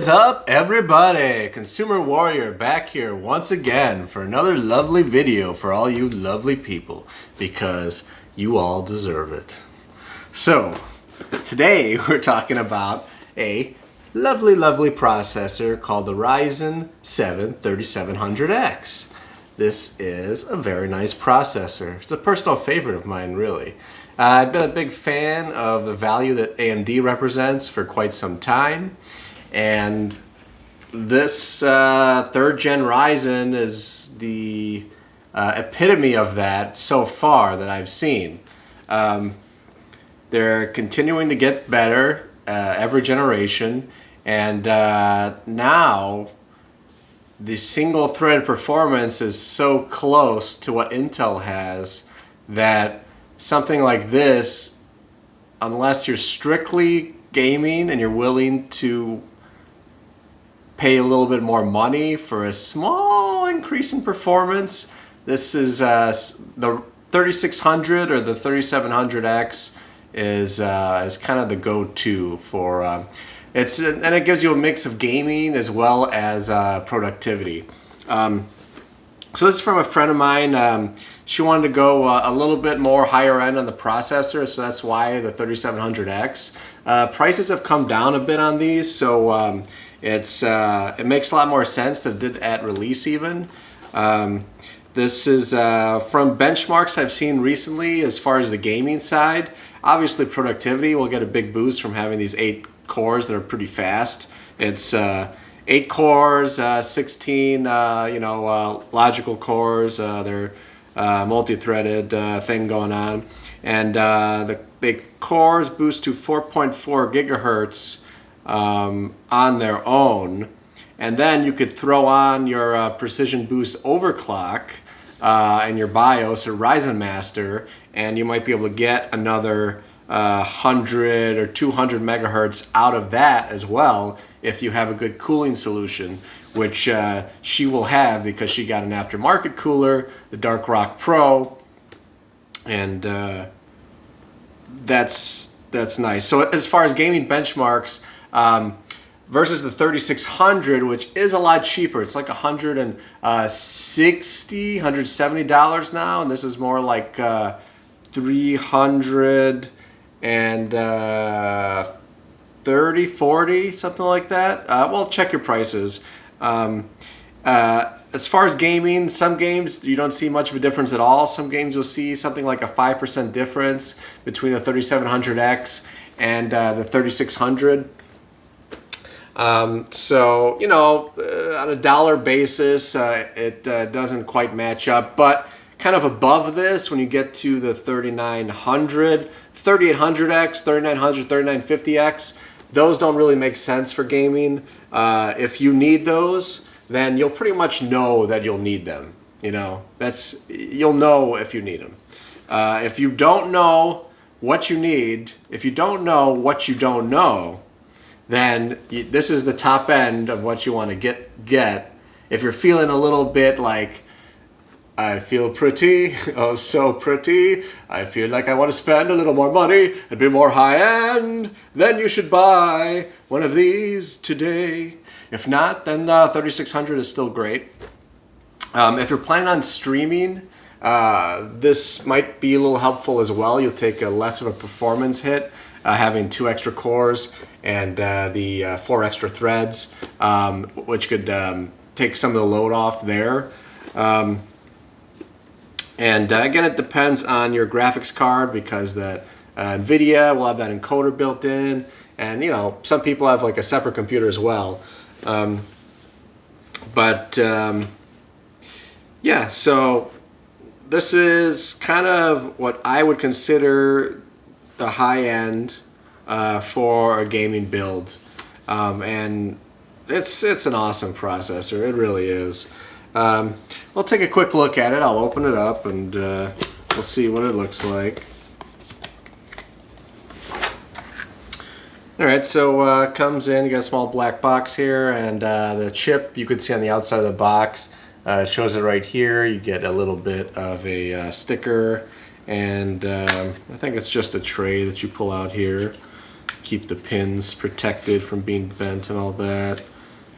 What is up, everybody? Consumer Warrior back here once again for another lovely video for all you lovely people, because you all deserve it. So today we're talking about a lovely processor called the Ryzen 7 3700X. This is a very nice processor. It's a personal favorite of mine, really. I've been a big fan of the value that AMD represents for quite some time. And this third gen Ryzen is the epitome of that so far that I've seen. They're continuing to get better every generation, and now the single threaded performance is so close to what Intel has that something like this, unless you're strictly gaming and you're willing to pay a little bit more money for a small increase in performance, this is the 3600 or the 3700X is kind of the go-to for and it gives you a mix of gaming as well as productivity. So this is from a friend of mine. She wanted to go a little bit more higher end on the processor, so that's why the 3700X. Prices have come down a bit on these, so it makes a lot more sense than it did at release even. This is from benchmarks I've seen recently as far as the gaming side. Obviously productivity will get a big boost from having these 8 cores that are pretty fast. It's 8 cores, 16 logical cores. They're multi-threaded thing going on. And the cores boost to 4.4 gigahertz on their own, and then you could throw on your precision boost overclock in your BIOS or Ryzen Master, and you might be able to get another 100 or 200 megahertz out of that as well if you have a good cooling solution, which she will have because she got an aftermarket cooler, the Dark Rock Pro, and that's nice. So as far as gaming benchmarks, versus the 3600, which is a lot cheaper. It's like $160, $170 now, and this is more like $330, $40, something like that. Well, check your prices. As far as gaming, some games you don't see much of a difference at all. Some games you'll see something like a 5% difference between the 3700X and the 3600. So, you know, on a dollar basis, it doesn't quite match up, but kind of above this when you get to the 3900, 3800X, 3900, 3950X, those don't really make sense for gaming. If you need those, then you'll pretty much know that you'll need them. You know, you'll know if you need them. If you don't know what you need, if you don't know what you don't know, then this is the top end of what you want to get. If you're feeling a little bit like, I feel pretty, oh so pretty, I feel like I want to spend a little more money and be more high-end, then you should buy one of these today. If not, then 3600 is still great. If you're planning on streaming, this might be a little helpful as well. You'll take less of a performance hit having 2 extra cores and the 4 extra threads, which could take some of the load off there. And again, it depends on your graphics card, because that NVIDIA will have that encoder built in, and you know, some people have like a separate computer as well. Yeah, so this is kind of what I would consider the high end for a gaming build, and it's an awesome processor. It really is. We'll take a quick look at it. I'll open it up and we'll see what it looks like. Alright, so it comes in, you got a small black box here, and the chip you could see on the outside of the box. It shows it right here. You get a little bit of a sticker, and I think it's just a tray that you pull out here. Keep the pins protected from being bent and all that.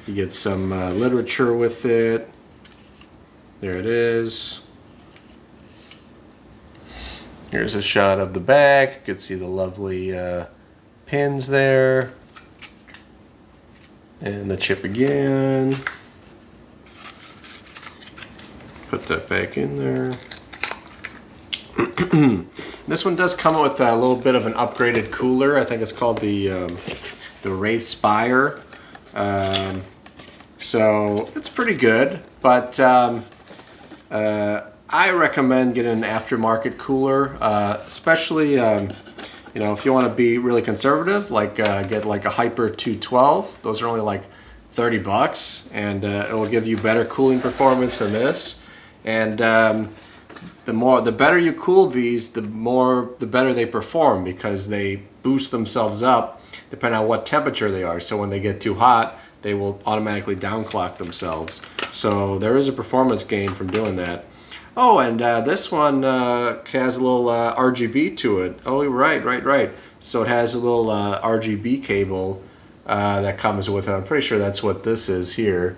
You get some literature with it. There it is. Here's a shot of the back. You can see the lovely pins there. And the chip again. Put that back in there. This one does come with a little bit of an upgraded cooler. I think it's called the Wraith Spire. So it's pretty good, but I recommend getting an aftermarket cooler, especially you know, if you want to be really conservative, like get like a Hyper 212. Those are only like 30 bucks, and it will give you better cooling performance than this. And the better you cool these, the better they perform, because they boost themselves up depending on what temperature they are. So when they get too hot, they will automatically downclock themselves. So there is a performance gain from doing that. Oh, and this one has a little RGB to it. Oh, right. So it has a little RGB cable that comes with it. I'm pretty sure that's what this is here.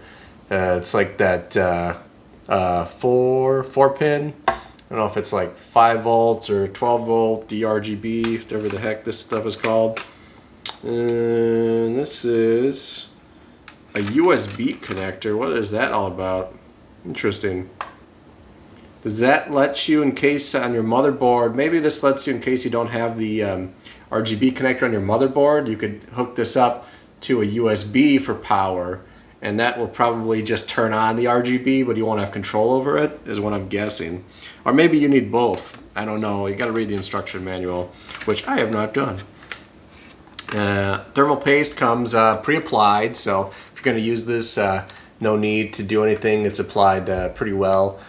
It's like that 4-pin. I don't know if it's like 5 volts or 12 volt DRGB, whatever the heck this stuff is called. And this is a USB connector. What is that all about? Interesting. Does that let you, in case on your motherboard, maybe this lets you in case you don't have the RGB connector on your motherboard, you could hook this up to a USB for power, and that will probably just turn on the RGB, but you won't have control over it, is what I'm guessing. Or maybe you need both. I don't know. You got to read the instruction manual, which I have not done. Thermal paste comes pre-applied, so if you're going to use this, no need to do anything. It's applied pretty well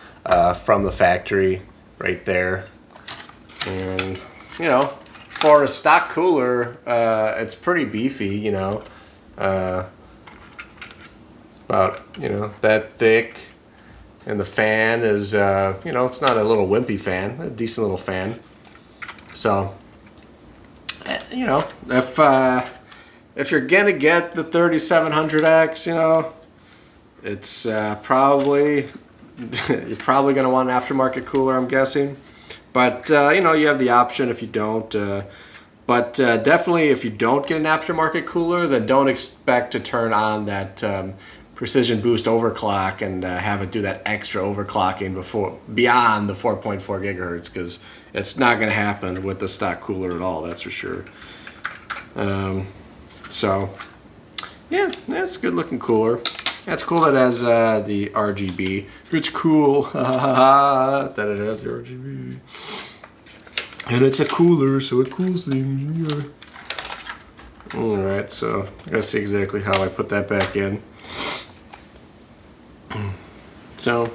from the factory right there. And, you know, for a stock cooler, it's pretty beefy, you know. It's about, you know, that thick. And the fan is, you know, it's not a little wimpy fan, a decent little fan. So, you know, if you're gonna get the 3700X, you know, it's probably you're probably gonna want an aftermarket cooler, I'm guessing. But you know, you have the option if you don't. But definitely, if you don't get an aftermarket cooler, then don't expect to turn on that precision boost overclock and have it do that extra overclocking beyond the 4.4 gigahertz, because it's not going to happen with the stock cooler at all, that's for sure. So yeah, that's a good looking cooler. That's cool that it has the RGB. It's cool that it has the RGB. And it's a cooler, so it cools things. Yeah. Alright, so I gotta see exactly how I put that back in. So,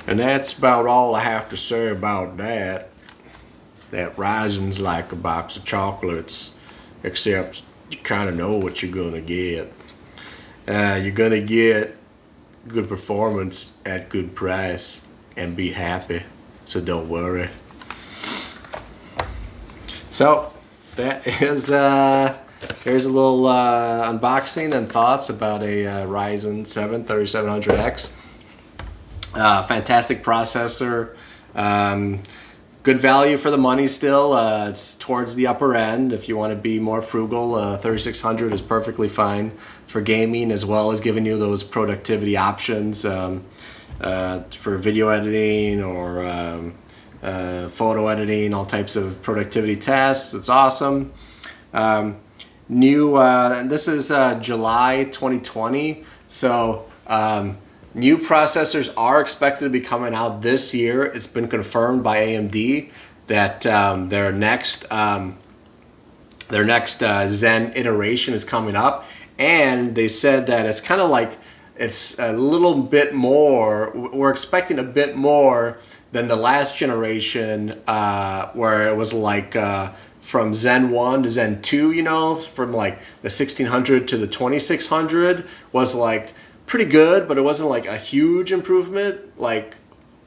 and that's about all I have to say about that. That Ryzen's like a box of chocolates, except you kind of know what you're gonna get. You're gonna get good performance at good price and be happy, so don't worry. So that is here's a little unboxing and thoughts about a Ryzen 7 3700X. Fantastic processor, good value for the money still. It's towards the upper end. If you want to be more frugal, 3600 is perfectly fine for gaming, as well as giving you those productivity options for video editing or photo editing, all types of productivity tasks. It's awesome. This is July 2020, so new processors are expected to be coming out this year. It's been confirmed by AMD that their next Zen iteration is coming up, and they said that it's kind of like it's a little bit more. We're expecting a bit more than the last generation, where it was like from Zen 1 to Zen 2, you know, from like the 1600 to the 2600 was like pretty good, but it wasn't like a huge improvement. Like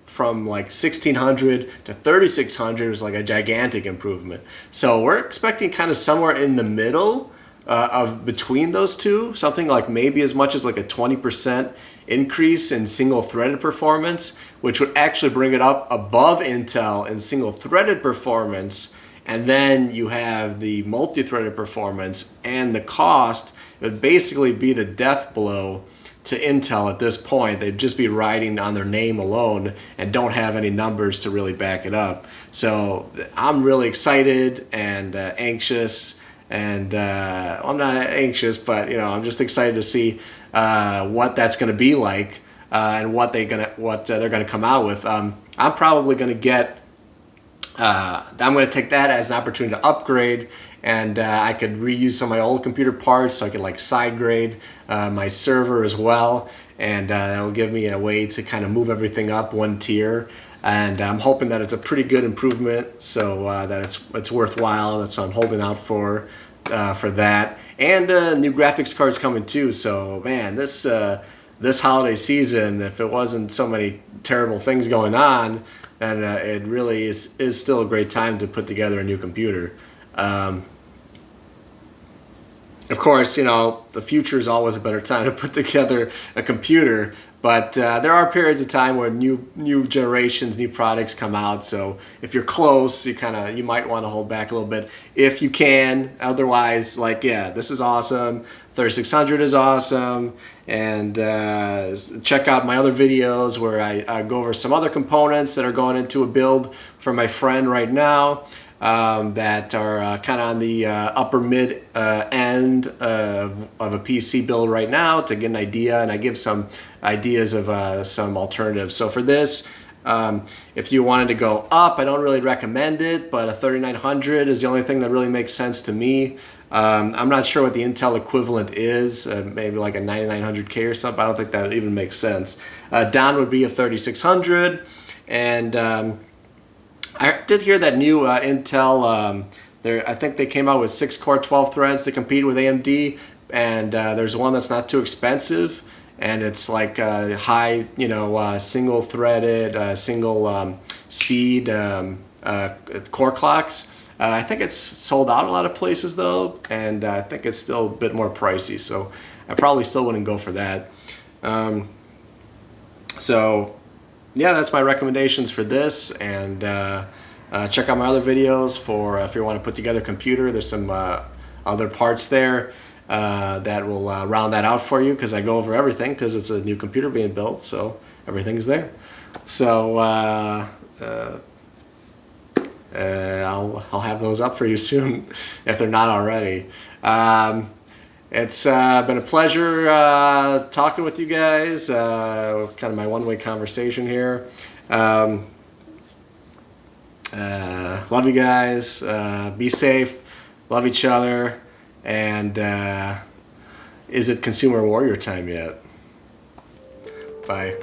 from like 1600 to 3600 was like a gigantic improvement. So we're expecting kind of somewhere in the middle of between those two, something like maybe as much as like a 20% increase in single threaded performance, which would actually bring it up above Intel in single threaded performance. And then you have the multi-threaded performance, and the cost. It would basically be the death blow to Intel at this point. They'd just be riding on their name alone and don't have any numbers to really back it up. So I'm really excited and anxious, and well, I'm not anxious, but you know, I'm just excited to see what that's going to be like and what they're gonna come out with. I'm probably going to get. I'm going to take that as an opportunity to upgrade, and I could reuse some of my old computer parts, so I could like side grade my server as well, and that'll give me a way to kind of move everything up one tier. And I'm hoping that it's a pretty good improvement, so that it's worthwhile. That's what I'm holding out for that. And new graphics cards coming too. So man, this holiday season, if it wasn't so many terrible things going on, then it really is still a great time to put together a new computer. Of course, you know, the future is always a better time to put together a computer, but there are periods of time where new generations, new products come out. So if you're close, you might want to hold back a little bit if you can. Otherwise, like, yeah, this is awesome. 3600 is awesome, and check out my other videos where I go over some other components that are going into a build for my friend right now. That are kind of on the upper mid end of a PC build right now to get an idea, and I give some ideas of some alternatives. So for this, if you wanted to go up, I don't really recommend it, but a 3900 is the only thing that really makes sense to me. I'm not sure what the Intel equivalent is, maybe like a 9900K or something. I don't think that even makes sense. Down would be a 3600, and I did hear that new Intel, I think they came out with 6-core 12 threads to compete with AMD, and there's one that's not too expensive, and it's like high, you know, single threaded, single speed core clocks. I think it's sold out a lot of places though, and I think it's still a bit more pricey, so I probably still wouldn't go for that. So yeah, that's my recommendations for this, and check out my other videos for if you want to put together a computer. There's some other parts there that will round that out for you, because I go over everything because it's a new computer being built, so everything's there. So I'll have those up for you soon if they're not already. It's been a pleasure talking with you guys, kind of my one-way conversation here. Love you guys. Be safe. Love each other. And is it Consumer Warrior time yet? Bye.